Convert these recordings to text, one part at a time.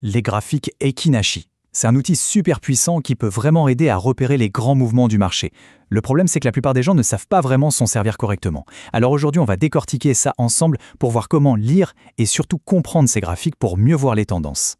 Les graphiques Eikinashi. C'est un outil super puissant qui peut vraiment aider à repérer les grands mouvements du marché. Le problème, c'est que la plupart des gens ne savent pas vraiment s'en servir correctement. Alors aujourd'hui, on va décortiquer ça ensemble pour voir comment lire et surtout comprendre ces graphiques pour mieux voir les tendances.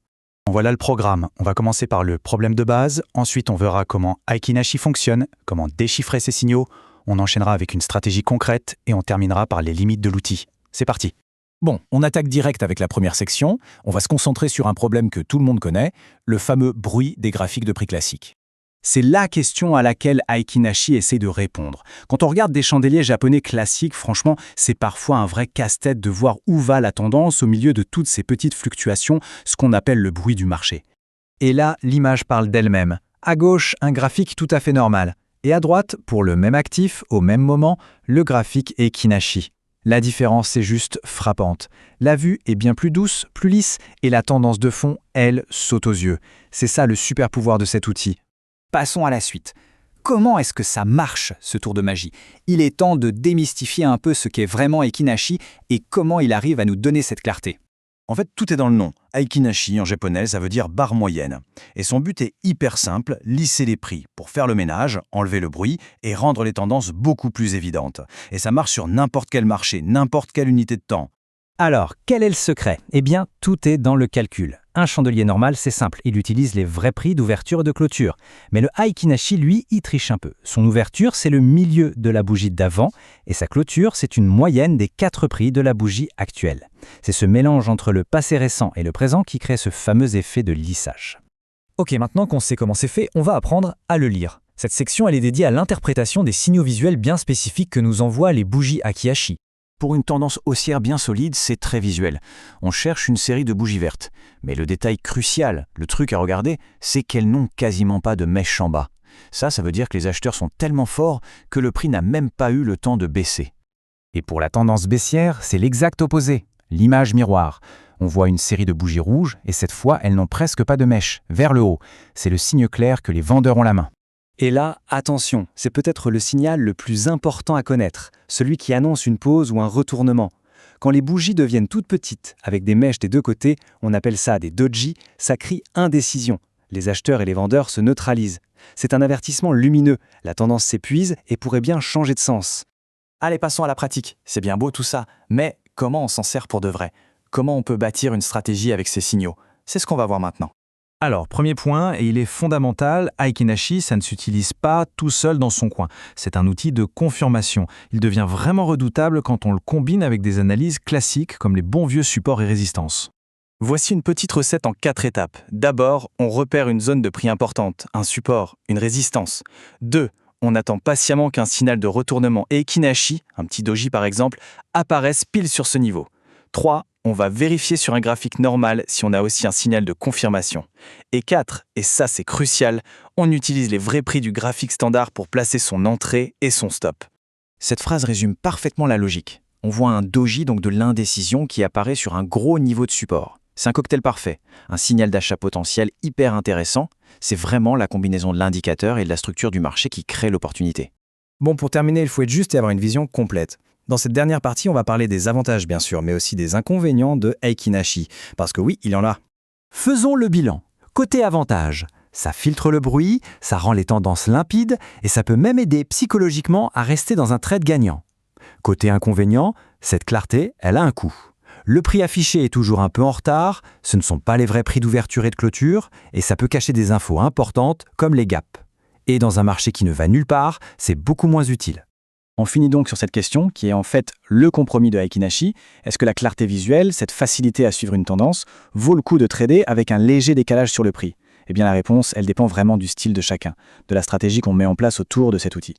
Voilà le programme. On va commencer par le problème de base. Ensuite, on verra comment Eikinashi fonctionne, comment déchiffrer ses signaux. On enchaînera avec une stratégie concrète et on terminera par les limites de l'outil. C'est parti. Bon, on attaque direct avec la première section. On va se concentrer sur un problème que tout le monde connaît, le fameux bruit des graphiques de prix classiques. C'est la question à laquelle Eikinashi essaie de répondre. Quand on regarde des chandeliers japonais classiques, franchement, c'est parfois un vrai casse-tête de voir où va la tendance au milieu de toutes ces petites fluctuations, ce qu'on appelle le bruit du marché. Et là, l'image parle d'elle-même. À gauche, un graphique tout à fait normal. Et à droite, pour le même actif, au même moment, le graphique Eikinashi. La différence est juste frappante. La vue est bien plus douce, plus lisse, et la tendance de fond, elle, saute aux yeux. C'est ça le super pouvoir de cet outil. Passons à la suite. Comment est-ce que ça marche, ce tour de magie? Il est temps de démystifier un peu ce qu'est vraiment Eikinashi et comment il arrive à nous donner cette clarté. En fait, tout est dans le nom. Eikinashi, en japonais, ça veut dire barre moyenne. Et son but est hyper simple, lisser les prix pour faire le ménage, enlever le bruit et rendre les tendances beaucoup plus évidentes. Et ça marche sur n'importe quel marché, n'importe quelle unité de temps. Alors, quel est le secret? Eh bien, tout est dans le calcul. Un chandelier normal, c'est simple, il utilise les vrais prix d'ouverture et de clôture. Mais le Eikinashi, lui, y triche un peu. Son ouverture, c'est le milieu de la bougie d'avant, et sa clôture, c'est une moyenne des 4 prix de la bougie actuelle. C'est ce mélange entre le passé récent et le présent qui crée ce fameux effet de lissage. Ok, maintenant qu'on sait comment c'est fait, on va apprendre à le lire. Cette section, elle est dédiée à l'interprétation des signaux visuels bien spécifiques que nous envoient les bougies Akihashi. Pour une tendance haussière bien solide, c'est très visuel. On cherche une série de bougies vertes. Mais le détail crucial, le truc à regarder, c'est qu'elles n'ont quasiment pas de mèche en bas. Ça veut dire que les acheteurs sont tellement forts que le prix n'a même pas eu le temps de baisser. Et pour la tendance baissière, c'est l'exact opposé, l'image miroir. On voit une série de bougies rouges et cette fois, elles n'ont presque pas de mèche, vers le haut. C'est le signe clair que les vendeurs ont la main. Et là, attention, c'est peut-être le signal le plus important à connaître, celui qui annonce une pause ou un retournement. Quand les bougies deviennent toutes petites, avec des mèches des deux côtés, on appelle ça des doji, ça crie indécision. Les acheteurs et les vendeurs se neutralisent. C'est un avertissement lumineux, la tendance s'épuise et pourrait bien changer de sens. Allez, passons à la pratique. C'est bien beau tout ça, mais comment on s'en sert pour de vrai? Comment on peut bâtir une stratégie avec ces signaux? C'est ce qu'on va voir maintenant. Alors, premier point, et il est fondamental, Eikinashi, ça ne s'utilise pas tout seul dans son coin. C'est un outil de confirmation. Il devient vraiment redoutable quand on le combine avec des analyses classiques comme les bons vieux supports et résistances. Voici une petite recette en 4 étapes. D'abord, on repère une zone de prix importante, un support, une résistance. 2. On attend patiemment qu'un signal de retournement Eikinashi, un petit doji par exemple, apparaisse pile sur ce niveau. 3. On va vérifier sur un graphique normal si on a aussi un signal de confirmation. Et 4, et ça c'est crucial, on utilise les vrais prix du graphique standard pour placer son entrée et son stop. Cette phrase résume parfaitement la logique. On voit un doji, donc de l'indécision, qui apparaît sur un gros niveau de support. C'est un cocktail parfait, un signal d'achat potentiel hyper intéressant. C'est vraiment la combinaison de l'indicateur et de la structure du marché qui crée l'opportunité. Bon, pour terminer, il faut être juste et avoir une vision complète. Dans cette dernière partie, on va parler des avantages bien sûr, mais aussi des inconvénients de Eikinashi, parce que oui, il y en a. Faisons le bilan. Côté avantage, ça filtre le bruit, ça rend les tendances limpides, et ça peut même aider psychologiquement à rester dans un trade gagnant. Côté inconvénient, cette clarté, elle a un coût. Le prix affiché est toujours un peu en retard, ce ne sont pas les vrais prix d'ouverture et de clôture, et ça peut cacher des infos importantes comme les gaps. Et dans un marché qui ne va nulle part, c'est beaucoup moins utile. On finit donc sur cette question qui est en fait le compromis de Eikinashi. Est-ce que la clarté visuelle, cette facilité à suivre une tendance, vaut le coup de trader avec un léger décalage sur le prix? Eh bien la réponse, elle dépend vraiment du style de chacun, de la stratégie qu'on met en place autour de cet outil.